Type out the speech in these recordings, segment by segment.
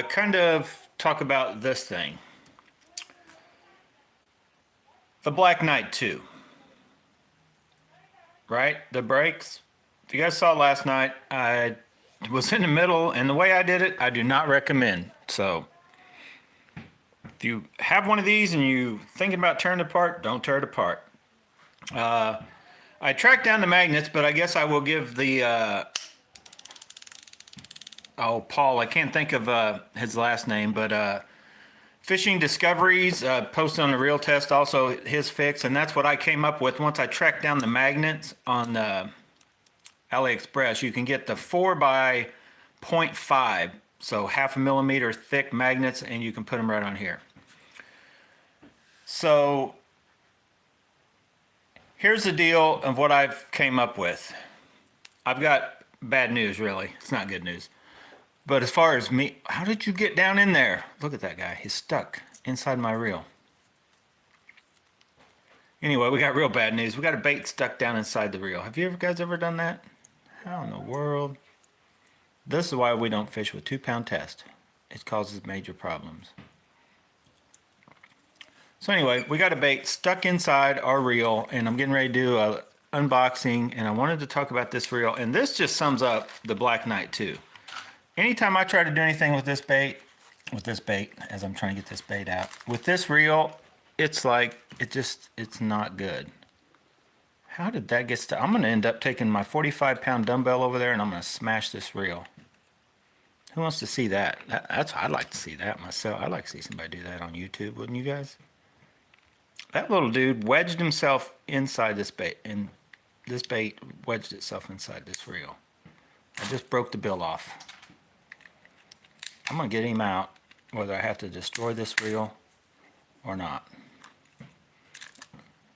kind of talk about this thing. The Black Knight 2. Right? The brakes. If you guys saw last night, I was in the middle, and the way I did it, I do not recommend. So, if you have one of these and you thinking about tearing it apart, don't tear it apart. I tracked down the magnets, but I guess I will give the Paul, I can't think of his last name, but Fishing Discoveries posted on the Real Test also his fix, and that's what I came up with once I tracked down the magnets on AliExpress. You can get the 4 by 0.5, so 0.5 millimeter thick magnets, and you can put them right on here. So here's the deal of what I've came up with. I've got bad news, really. It's not good news. But as far as me, how did you get down in there? Look at that guy. He's stuck inside my reel. Anyway, we got real bad news. We got a bait stuck down inside the reel. Have you guys ever done that? How in the world? This is why we don't fish with 2-pound test. It causes major problems. So anyway, we got a bait stuck inside our reel, and I'm getting ready to do an unboxing, and I wanted to talk about this reel, and this just sums up the Black Knight 2. Anytime I try to do anything with this bait, as I'm trying to get this bait out, with this reel, it's like, it's not good. How did that get stuck? I'm going to end up taking my 45-pound dumbbell over there, and I'm going to smash this reel. Who wants to see that? I'd like to see that myself. I'd like to see somebody do that on YouTube, wouldn't you guys? That little dude wedged himself inside this bait, and this bait wedged itself inside this reel. I just broke the bill off. I'm going to get him out, whether I have to destroy this reel or not.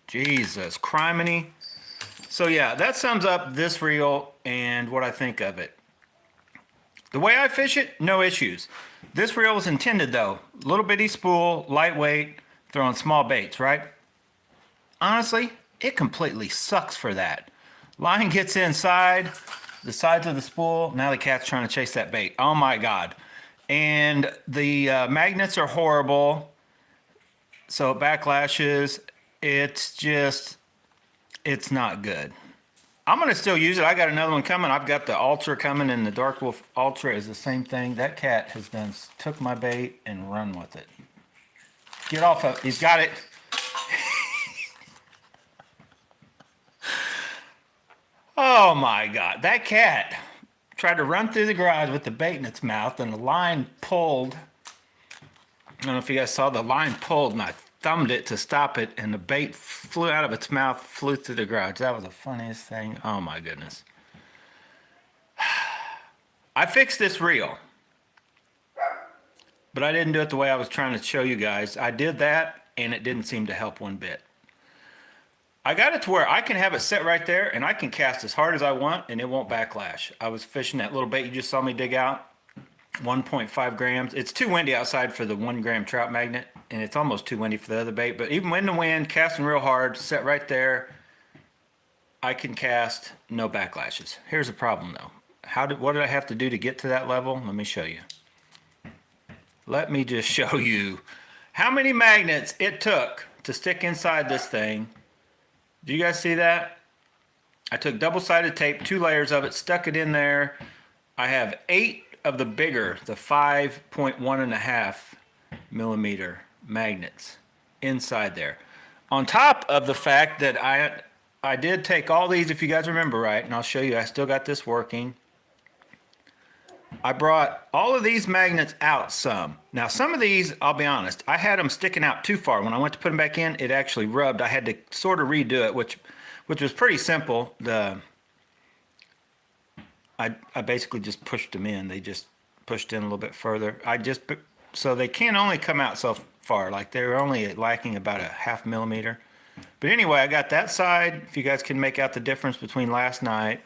Jesus, criminy. So yeah, that sums up this reel and what I think of it. The way I fish it, no issues. This reel was intended though, little bitty spool, lightweight, throwing small baits, right? Honestly, it completely sucks for that. Line gets inside the sides of the spool. Now the cat's trying to chase that bait. Oh my God. And the magnets are horrible. So it backlashes. It's not good. I'm going to still use it. I got another one coming. I've got the Ultra coming, and the Dark Wolf Ultra is the same thing. That cat has took my bait and run with it. Get off of it. He's got it. Oh my God. That cat tried to run through the garage with the bait in its mouth, and the line pulled. I don't know if you guys saw, the line pulled, and I thumbed it to stop it, and the bait flew out of its mouth, flew through the garage. That was the funniest thing. Oh my goodness. I fixed this reel, but I didn't do it the way I was trying to show you guys. I did that, and it didn't seem to help one bit. I got it to where I can have it set right there, and I can cast as hard as I want, and it won't backlash. I was fishing that little bait you just saw me dig out, 1.5 grams. It's too windy outside for the 1 gram trout magnet, and it's almost too windy for the other bait. But even in the wind, casting real hard, set right there, I can cast, no backlashes. Here's the problem though. What did I have to do to get to that level? Let me show you. Let me just show you how many magnets it took to stick inside this thing. Do you guys see that? I took double-sided tape, 2 layers of it, stuck it in there. I have 8 of the bigger, the 5.1.5 millimeter magnets inside there. On top of the fact that I did take all these, if you guys remember right, and I'll show you, I still got this working. I brought all of these magnets out some. Now some of these, I'll be honest, I had them sticking out too far. When I went to put them back in, it actually rubbed. I had to sort of redo it, which was pretty simple. I basically just pushed them in. They just pushed in a little bit further. So they can only come out so far. Like they're only lacking about a 0.5 millimeter. But anyway, I got that side. If you guys can make out the difference between last night.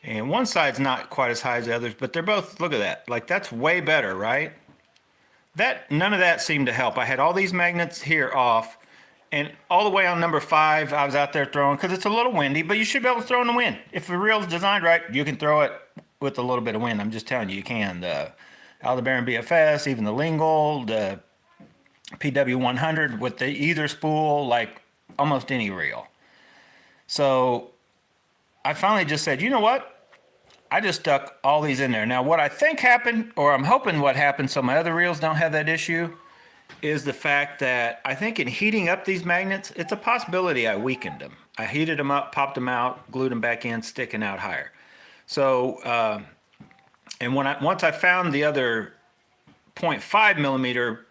And one side's not quite as high as the others, but they're both, look at that. Like that's way better, right? None of that seemed to help. I had all these magnets here off, and all the way on number 5, I was out there throwing, because it's a little windy, but you should be able to throw in the wind. If the reel's designed right, you can throw it with a little bit of wind. I'm just telling you, you can. Aldebaran BFS, even the Lingle, the PW100 with the either spool, like almost any reel. So I finally just said, you know what? I just stuck all these in there. Now, what I think happened, or I'm hoping what happened so my other reels don't have that issue, is the fact that I think in heating up these magnets, it's a possibility I weakened them. I heated them up, popped them out, glued them back in, sticking out higher. So, and once I found the other 0.5 millimeter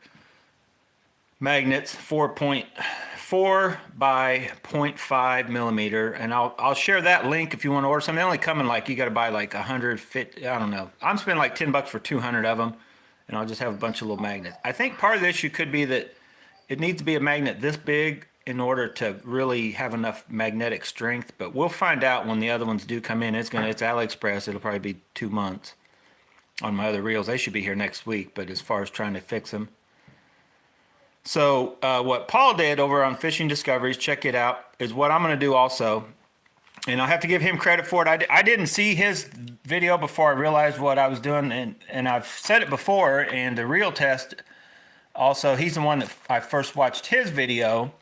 magnets, 4.4 by 0.5 millimeter, and I'll share that link if you want to order some. They only come in like, you got to buy like 150, I don't know. I'm spending like $10 for 200 of them, and I'll just have a bunch of little magnets. I think part of the issue could be that it needs to be a magnet this big in order to really have enough magnetic strength, but we'll find out when the other ones do come in. It's AliExpress. It'll probably be 2 months on my other reels. They should be here next week, but as far as trying to fix them. So what Paul did over on Fishing Discoveries, check it out, is what I'm going to do also. And I'll have to give him credit for it. I didn't see his video before I realized what I was doing, and I've said it before, and the reel test also, he's the one that I first watched his video.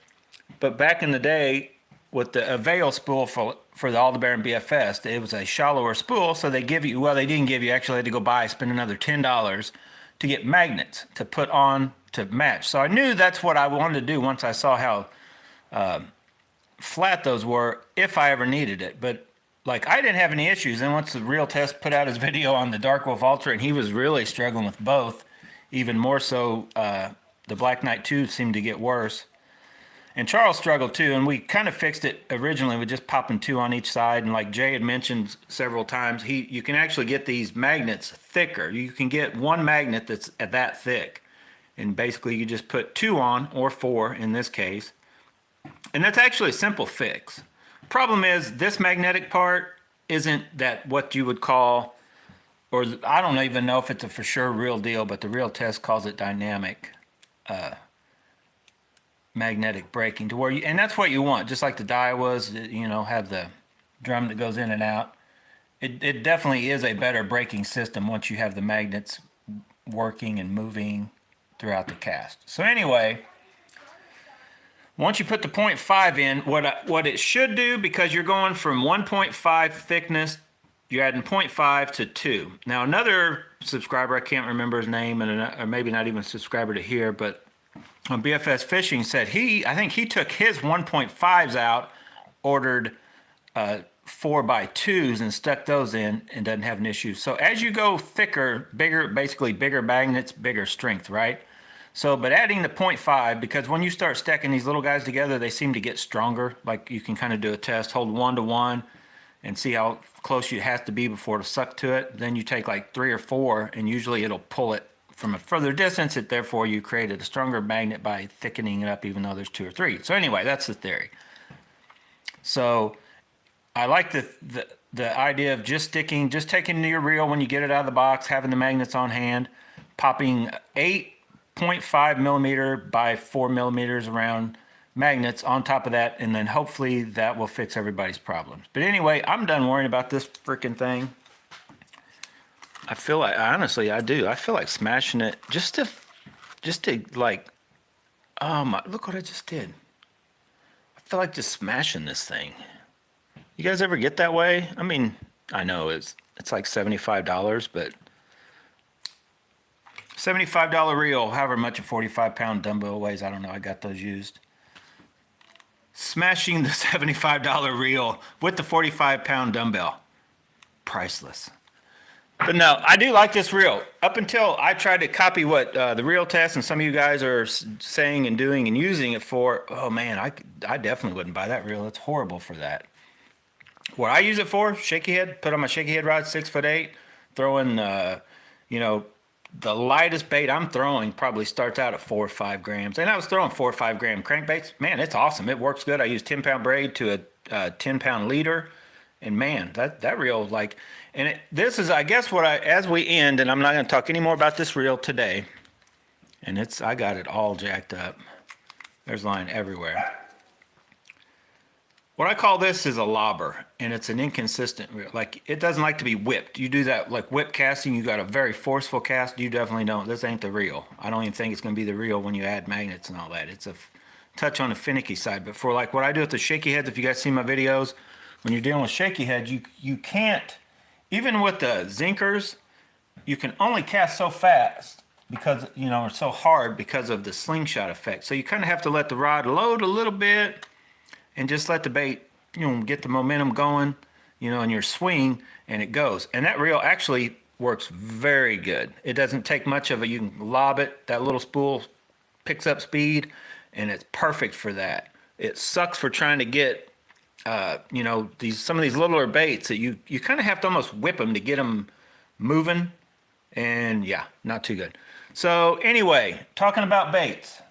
But back in the day, with the Avail spool for the Aldebaran BFS, it was a shallower spool, so they give you, well, they didn't give you, actually had to go buy, spend another $10 to get magnets to put on to match. So I knew that's what I wanted to do once I saw how flat those were, if I ever needed it. But like, I didn't have any issues. And once the Reel Test put out his video on the Dark Wolf Ultra, and he was really struggling with both, even more so, the Black Knight 2 seemed to get worse. And Charles struggled too, and we kind of fixed it originally with just popping 2 on each side. And like Jay had mentioned several times, you can actually get these magnets thicker. You can get one magnet that's that thick. And basically you just put 2 on, or 4 in this case. And that's actually a simple fix. Problem is, this magnetic part isn't that what you would call, or I don't even know if it's a for sure real deal, but the Reel Test calls it dynamic magnetic braking, to where and that's what you want, just like the Daiwas, you know, have the drum that goes in and out. It definitely is a better braking system once you have the magnets working and moving throughout the cast. So anyway, once you put the 0.5 in, what it should do, because you're going from 1.5 thickness, you're adding 0.5 to 2. Now another subscriber, I can't remember his name, or maybe not even a subscriber to here, but on BFS Fishing said I think he took his 1.5s out, ordered 4x2s and stuck those in, and doesn't have an issue. So as you go thicker, bigger, basically bigger magnets, bigger strength, right? So, but adding the 0.5, because when you start stacking these little guys together, they seem to get stronger. Like, you can kind of do a test, hold 1 to 1 and see how close it has to be before to suck to it. Then you take like 3 or 4, and usually it'll pull it from a further distance. Therefore you created a stronger magnet by thickening it up, even though there's 2 or 3. So anyway, that's the theory. So I like the idea of just taking your reel when you get it out of the box, having the magnets on hand, popping 8.5 millimeter by 4 millimeters around magnets on top of that, and then hopefully that will fix everybody's problems. But anyway, I'm done worrying about this freaking thing. I feel like, honestly, I do. I feel like smashing it just to like, oh my, look what I just did. I feel like just smashing this thing. You guys ever get that way? I mean, I know it's like $75, but $75 reel, however much a 45-pound dumbbell weighs, I don't know. I got those used. Smashing the $75 reel with the 45-pound dumbbell. Priceless. But no, I do like this reel. Up until I tried to copy what the Reel Test and some of you guys are saying and doing and using it for, oh man, I definitely wouldn't buy that reel. It's horrible for that. What I use it for, shaky head, put on my shaky head rod, 6'8", throwing, you know, the lightest bait I'm throwing probably starts out at 4 or 5 grams. And I was throwing 4 or 5 gram crankbaits. Man, it's awesome. It works good. I use 10-pound braid to a 10-pound leader. And man, that reel, like, and this is, I guess, as we end, and I'm not going to talk any more about this reel today. And I got it all jacked up. There's line everywhere. What I call this is a lobber, and it's an inconsistent reel. Like, it doesn't like to be whipped. You do that, like whip casting, you got a very forceful cast. You definitely don't. This ain't the reel. I don't even think it's going to be the reel when you add magnets and all that. It's a touch on the finicky side. But for like what I do with the shaky heads, if you guys see my videos, when you're dealing with shaky heads, you can't, even with the zinkers, you can only cast so fast because, you know, or so hard because of the slingshot effect. So you kind of have to let the rod load a little bit and just let the bait, you know, get the momentum going, you know, in your swing, and it goes. And that reel actually works very good. It doesn't take much of it. You can lob it, that little spool picks up speed, and it's perfect for that. It sucks for trying to get, you know, some of these littler baits that you kind of have to almost whip them to get them moving, and yeah, not too good. So anyway, talking about baits.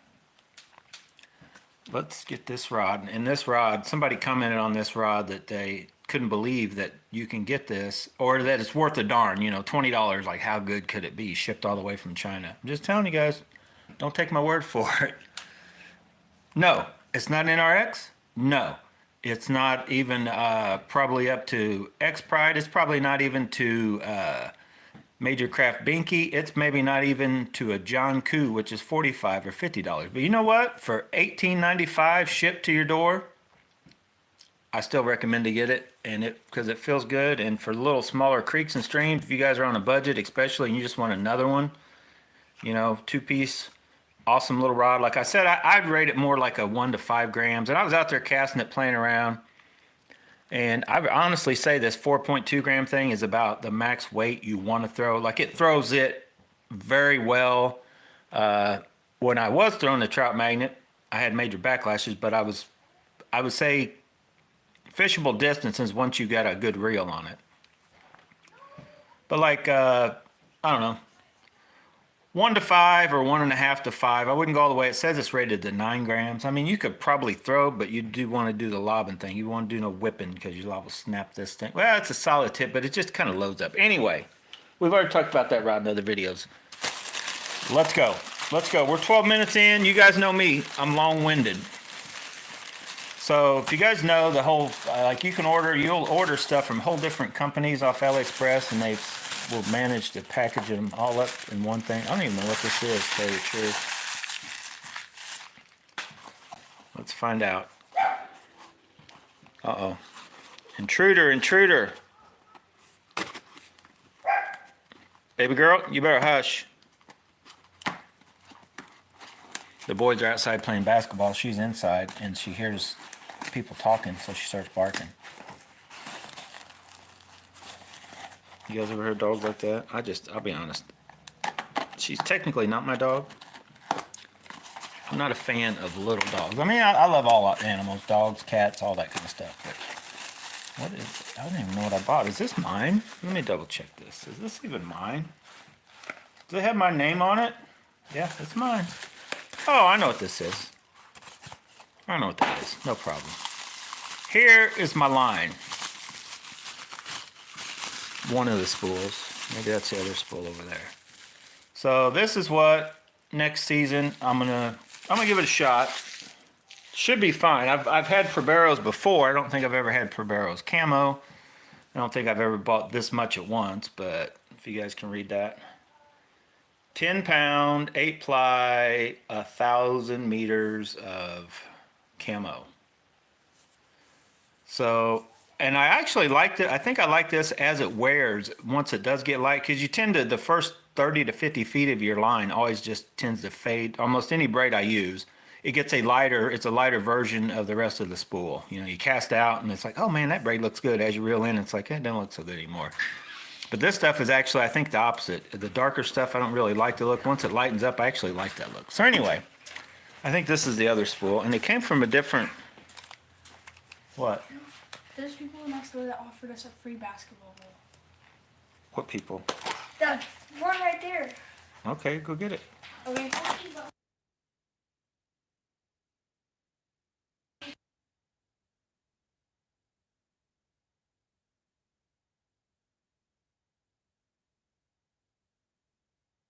Let's get this rod. And this rod, somebody commented on this rod that they couldn't believe that you can get this, or that it's worth a darn, you know, $20. Like, how good could it be? Shipped all the way from China. I'm just telling you guys, don't take my word for it. No, it's not NRX. No, it's not even probably up to X Pride. It's probably not even to Major Craft Binky. It's maybe not even to a John Koo, which is $45 or $50. But you know what? For $18.95 shipped to your door, I still recommend to get it, and because it feels good. And for little smaller creeks and streams, if you guys are on a budget, especially, and you just want another one, you know, two-piece, awesome little rod. Like I said, I'd rate it more like a 1 to 5 grams. And I was out there casting it, playing around. And I would honestly say this 4.2 gram thing is about the max weight you want to throw. Like, it throws it very well. When I was throwing the trout magnet, I had major backlashes, but I would say fishable distances once you got a good reel on it. But like, I don't know, 1 to 5 or 1.5 to 5. I wouldn't go all the way. It says it's rated to 9 grams. I mean, you could probably throw, but you do want to do the lobbing thing. You want to do no whipping because your lob will snap this thing. Well, it's a solid tip, but it just kind of loads up. Anyway, we've already talked about that rod in other videos. Let's go. Let's go. We're 12 minutes in. You guys know me. I'm long-winded. So if you guys know the whole, like, you'll order stuff from whole different companies off AliExpress, and they will manage to package them all up in one thing. I don't even know what this is, to tell you the truth. Let's find out. Uh-oh. Intruder, intruder. Baby girl, you better hush. The boys are outside playing basketball. She's inside, and she hears people talking, so she starts barking. You guys ever heard dogs like that? I'll be honest. She's technically not my dog. I'm not a fan of little dogs. I mean, I love all animals, dogs, cats, all that kind of stuff. But what is, I don't even know what I bought. Is this mine? Let me double check this. Is this even mine? Does it have my name on it? Yeah, it's mine. Oh, I know what this is. I know what that is. No problem. Here is my line. One of the spools. Maybe that's the other spool over there. So this is what next season I'm gonna give it a shot. Should be fine. I've had Proberos before. I don't think I've ever had Proberos camo. I don't think I've ever bought this much at once, but if you guys can read that. 10 pound, 8 ply, 1,000 meters of camo. So, and I actually liked it. I think I like this as it wears once it does get light, because you tend to, the first 30 to 50 feet of your line always just tends to fade. Almost any braid I use, it's a lighter version of the rest of the spool. You know, you cast out and it's like, oh man, that braid looks good. As you reel in, it's like, it doesn't look so good anymore. But this stuff is actually, I think, the opposite. The darker stuff, I don't really like the look. Once it lightens up, I actually like that look. So anyway, I think this is the other spool, and it came from a different, what? There's people next door that offered us a free basketball ball. What people? The one right there. Okay, go get it. Okay.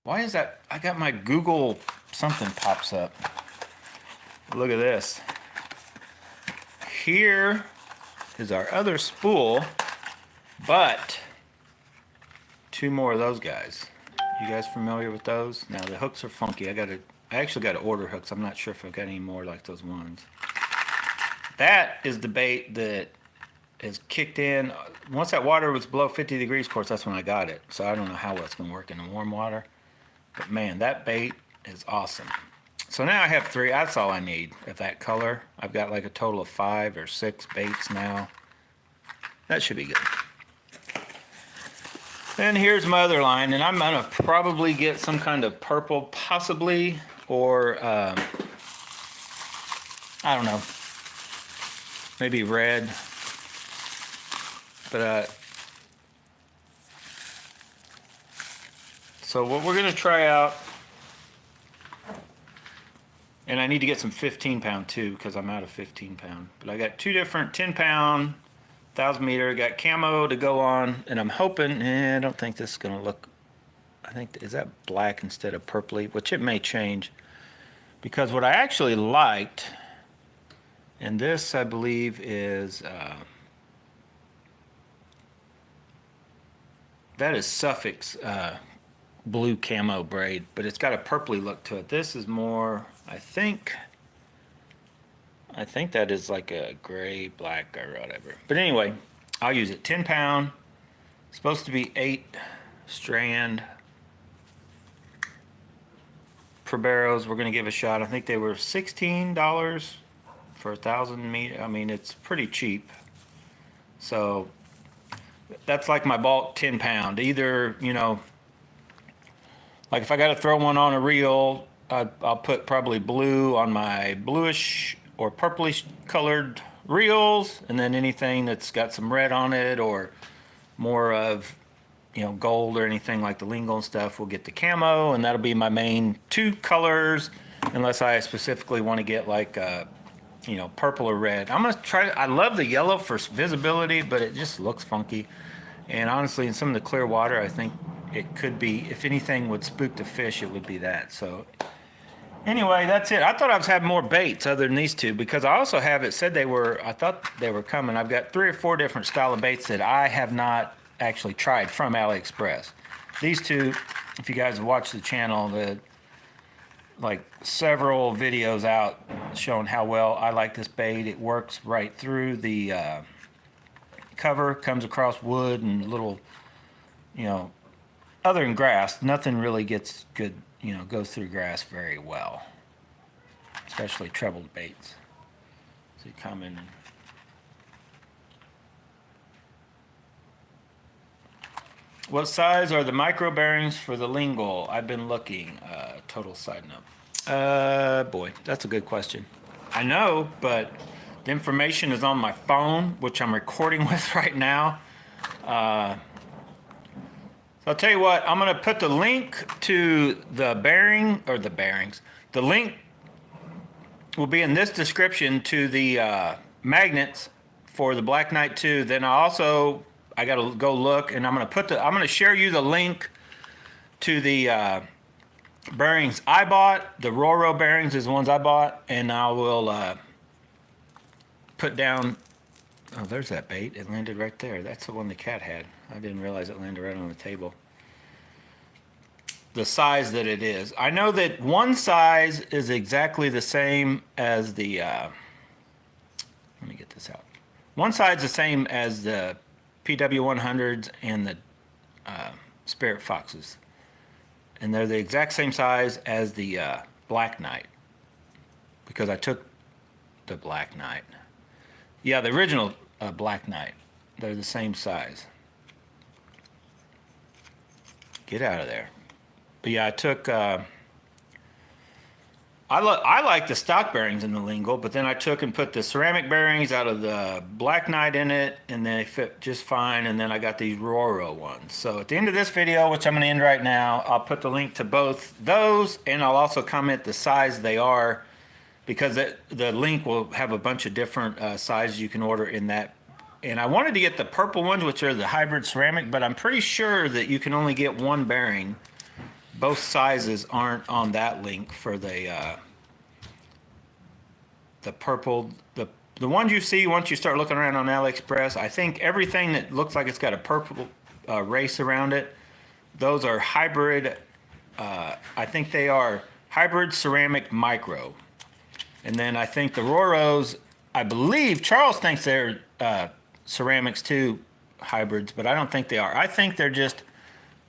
Why is that? I got my Google something pops up. Look at this. Here is our other spool, but 2 more of those guys. You guys familiar with those? Now the hooks are funky. I actually got to order hooks. I'm not sure if I've got any more like those ones. That is the bait that is kicked in. Once that water was below 50 degrees, of course, that's when I got it. So I don't know how well it's going to work in the warm water. But man, that bait is awesome. So now I have 3. That's all I need of that color. I've got like a total of 5 or 6 baits now. That should be good. Then here's my other line, and I'm going to probably get some kind of purple, possibly, or I don't know, maybe red. But so what we're going to try out, and I need to get some 15-pound too because I'm out of 15-pound. But I got 2 different 10-pound, 1,000 meter. Got camo to go on, and I'm hoping. I don't think this is going to look. I think is that black instead of purpley, which it may change. Because what I actually liked, and this I believe is. That is Suffolk's blue camo braid, but it's got a purpley look to it. This is more, I think that is like a gray, black, or whatever. But anyway, I'll use it. 10-pound, supposed to be 8 strand per barrels. We're gonna give a shot. I think they were $16 for 1,000 meter. I mean, it's pretty cheap. So that's like my bulk 10-pound. Either, you know, like if I got to throw one on a reel, I'll put probably blue on my bluish or purplish colored reels, and then anything that's got some red on it or more of, you know, gold or anything like the lingo and stuff will get the camo, and that'll be my main 2 colors, unless I specifically want to get like you know, purple or red. I'm gonna try. I love the yellow for visibility, but it just looks funky. And honestly, in some of the clear water, I think it could be, if anything would spook the fish, it would be that. So anyway, that's it. I thought I was having more baits other than these 2, because I also have, it said they were, I thought they were coming. I've got 3 or 4 different style of baits that I have not actually tried from AliExpress. These 2, if you guys have watched the channel, like several videos out showing how well I like this bait. It works right through the cover, comes across wood and little, you know, other than grass, nothing really gets good, you know, goes through grass very well, especially trebled baits. So you come in and what size are the micro bearings for the lingual? I've been looking. Total side note. Boy, that's a good question. I know, but the information is on my phone, which I'm recording with right now. So I'll tell you what, I'm going to put the link to the bearing, or the bearings. The link will be in this description to the magnets for the Black Knight 2. Then I got to go look, and I'm going to share you the link to the bearings I bought. The Roro bearings is the ones I bought, and I will put down. Oh, there's that bait. It landed right there. That's the one the cat had. I didn't realize it landed right on the table. The size that it is. I know that one size is exactly the same as the. Let me get this out. One size is the same as the PW100s and the Spirit Foxes. And they're the exact same size as the Black Knight. Because I took the Black Knight. Yeah, the original Black Knight. They're the same size. Get out of there. But yeah, I took... I like the stock bearings in the lingo, but then I took and put the ceramic bearings out of the Black Knight in it, and they fit just fine, and then I got these Roro ones. So at the end of this video, which I'm going to end right now, I'll put the link to both those, and I'll also comment the size they are, because the link will have a bunch of different sizes you can order in that. And I wanted to get the purple ones, which are the hybrid ceramic, but I'm pretty sure that you can only get one bearing. Both sizes aren't on that link for the purple, the the ones you see once you start looking around on AliExpress, I think everything that looks like it's got a purple race around it, those are hybrid. I think they are hybrid ceramic micro. And then I think the Roros, I believe Charles thinks they're ceramics too, hybrids, but I don't think they are. I think they're just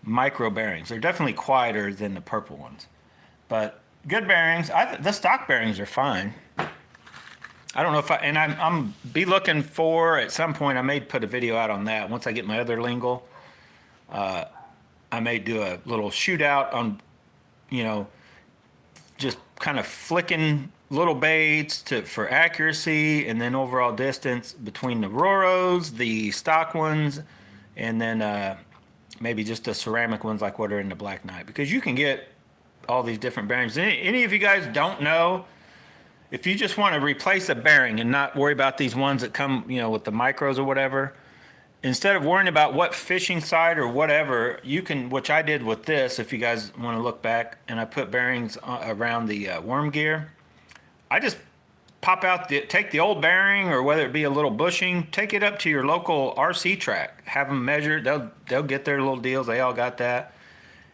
micro bearings. They're definitely quieter than the purple ones, but good bearings. The stock bearings are fine. I don't know if I'm be looking for at some point. I may put a video out on that once I get my other lingle. I may do a little shootout on, just kind of flicking little baits for accuracy and then overall distance between the Roros, the stock ones, and then maybe just the ceramic ones like what are in the Black Knight, because you can get all these different bearings. Any of you guys don't know, if you just want to replace a bearing and not worry about these ones that come, with the micros or whatever, instead of worrying about what fishing side or whatever, you can, which I did with this, if you guys want to look back, and I put bearings around the worm gear. I just pop out, take the old bearing, or whether it be a little bushing, take it up to your local RC track, have them measured. They'll get their little deals. They all got that.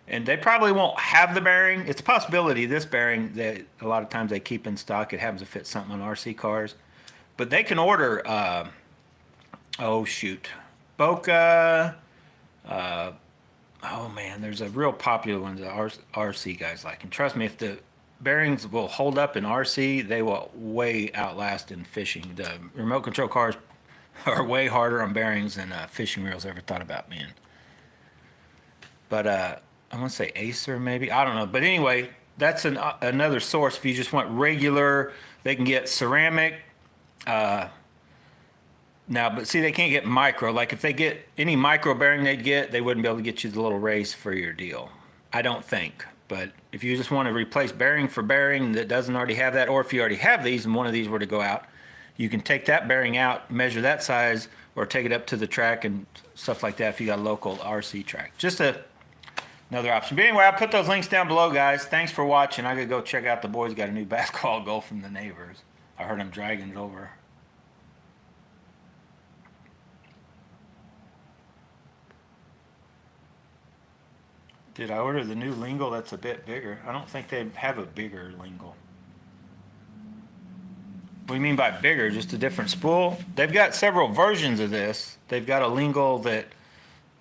And they probably won't have the bearing. It's a possibility this bearing that a lot of times they keep in stock. It happens to fit something on RC cars. But they can order, Boca. Oh man, there's a real popular one that RC guys like. And trust me, if the bearings will hold up in RC, they will way outlast in fishing. The remote control cars are way harder on bearings than fishing reels ever thought about being. But I want to say Acer maybe. I don't know. But anyway, that's another source. If you just want regular, they can get ceramic. Now, but see, they can't get micro. Like if they get any micro bearing they wouldn't be able to get you the little race for your deal. I don't think. But if you just want to replace bearing for bearing that doesn't already have that, or if you already have these and one of these were to go out, you can take that bearing out, measure that size, or take it up to the track and stuff like that if you got a local RC track. Just another option. But anyway, I'll put those links down below, guys. Thanks for watching. I gotta go check out the boys got a new basketball goal from the neighbors. I heard them dragging it over. Did I order the new lingle that's a bit bigger? I don't think they have a bigger lingle. What do you mean by bigger? Just a different spool? They've got several versions of this. They've got a lingle that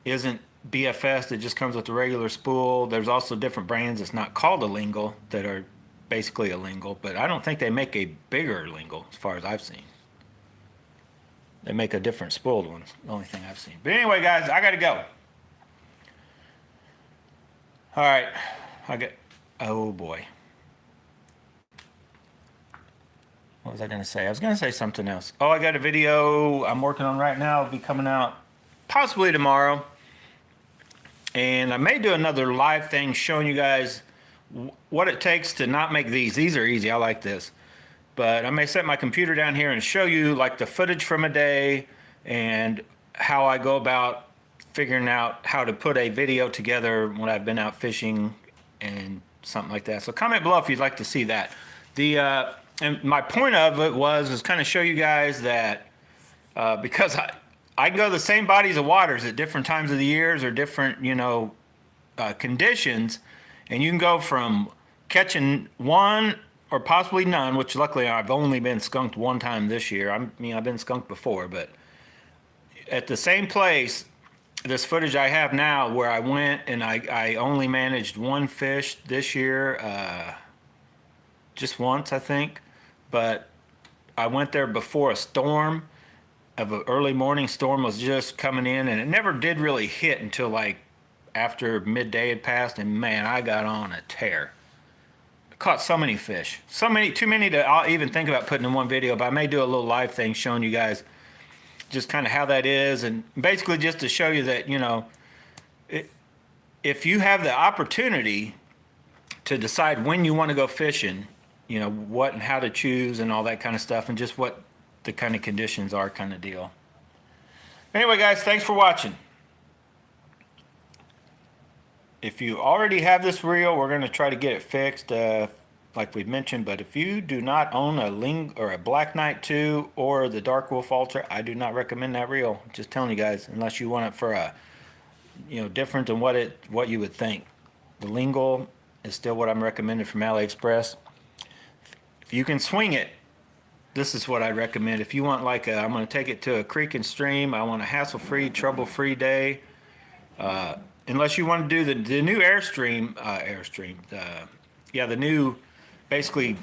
isn't BFS, that just comes with the regular spool. There's also different brands that's not called a lingle that are basically a lingle, but I don't think they make a bigger lingle as far as I've seen. They make a different spooled one. The only thing I've seen. But anyway, guys, I gotta go. All right, oh boy. What was I gonna say? I was gonna say something else. Oh, I got a video I'm working on right now. It'll be coming out possibly tomorrow. And I may do another live thing showing you guys what it takes to not make these. These are easy, I like this. But I may set my computer down here and show you like the footage from a day and how I go about figuring out how to put a video together when I've been out fishing and something like that. So comment below if you'd like to see that. And my point of it was kind of show you guys that because I can go the same bodies of waters at different times of the years or different, conditions, and you can go from catching one or possibly none, which luckily I've only been skunked one time this year. I've been skunked before, but at the same place, this footage I have now where I went and I only managed one fish this year, just once, I think. But I went there before a storm, of an early morning storm was just coming in, and it never did really hit until like after midday had passed, and man, I got on a tear. I caught so many fish. Too many to even think about putting in one video, but I may do a little live thing showing you guys just kind of how that is, and basically just to show you that, if you have the opportunity to decide when you want to go fishing, what and how to choose and all that kind of stuff, and just what the kind of conditions are, kind of deal. Anyway, guys, thanks for watching. If you already have this reel, we're going to try to get it fixed. like we've mentioned. But if you do not own a Black Knight 2 or the Dark Wolf Ultra, I do not recommend that reel. Just telling you guys, unless you want it for a, different than what you would think. The lingual is still what I'm recommending from AliExpress. If you can swing it, this is what I recommend. If you want like I'm going to take it to a creek and stream, I want a hassle-free, trouble-free day. Unless you want to do the new Airstream, the new, basically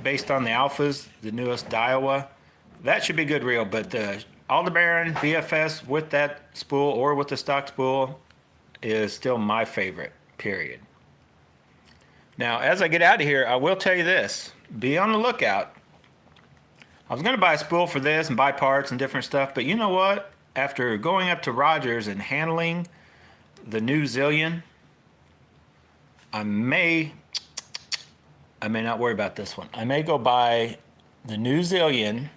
based on the alphas, the newest Daiwa, that should be good reel. But the Aldebaran BFS with that spool or with the stock spool is still my favorite, period. Now, as I get out of here, I will tell you this. Be on the lookout. I was going to buy a spool for this and buy parts and different stuff, but you know what? After going up to Rogers and handling the new Zillion, I may not worry about this one. I may go buy the new Zillion,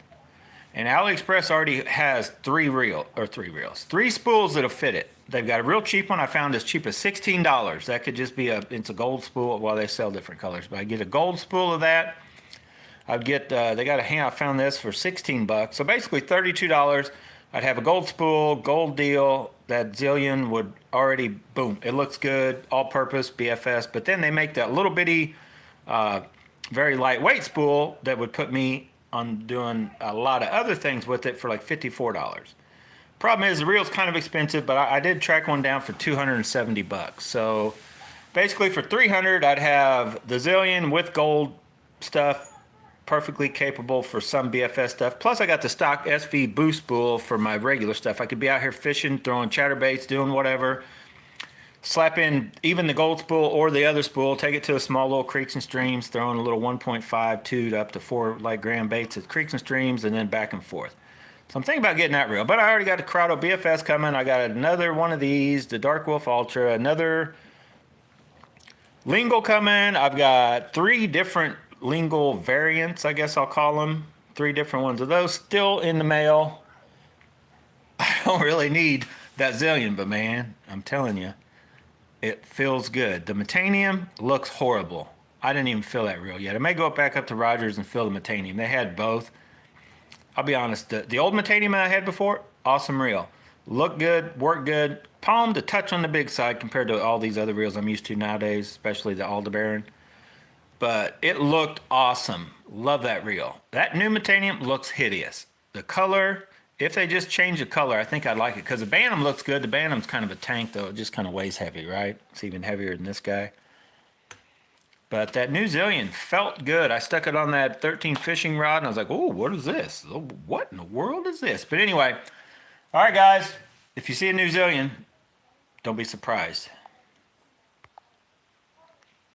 and AliExpress already has three spools that'll fit it. They've got a real cheap one. I found as cheap as $16. That could just be it's a gold spool. Well, they sell different colors, but I get a gold spool of that. I'd get, I found this for 16 bucks. So basically $32. I'd have a gold spool, gold deal. That Zillion would already, boom, it looks good, all purpose, BFS. But then they make that little bitty, very lightweight spool that would put me on doing a lot of other things with it for like $54. Problem is the reel's kind of expensive, but I did track one down for 270 bucks. So basically for 300, I'd have the Zillion with gold stuff, perfectly capable for some BFS stuff. Plus I got the stock SV boost spool for my regular stuff. I could be out here fishing, throwing chatterbaits, doing whatever. Slap in even the gold spool or the other spool, take it to a small little creeks and streams, throwing a little 1.5, 2 to up to 4 light gram baits at creeks and streams, and then back and forth. So I'm thinking about getting that reel, but I already got the Corrado BFS coming. I got another one of these, the Dark Wolf Ultra, another lingual coming. I've got 3 different lingual variants, I guess I'll call them. 3 different ones of those still in the mail. I don't really need that Zillion, but man, I'm telling you, it feels good. The Metanium looks horrible. I didn't even feel that reel yet. I may go back up to Rogers and fill the Metanium. They had both. I'll be honest, the old Metanium I had before, awesome reel. Looked good, worked good, palmed a touch on the big side compared to all these other reels I'm used to nowadays, especially the Aldebaran. But it looked awesome. Love that reel. That new Metanium looks hideous. The color, if they just change the color, I think I'd like it. Because the Bantam looks good. The Bantam's kind of a tank, though. It just kind of weighs heavy, right? It's even heavier than this guy. But that new Zillion felt good. I stuck it on that 13 fishing rod, and I was like, oh, what is this? What in the world is this? But anyway, all right, guys, if you see a new Zillion, don't be surprised.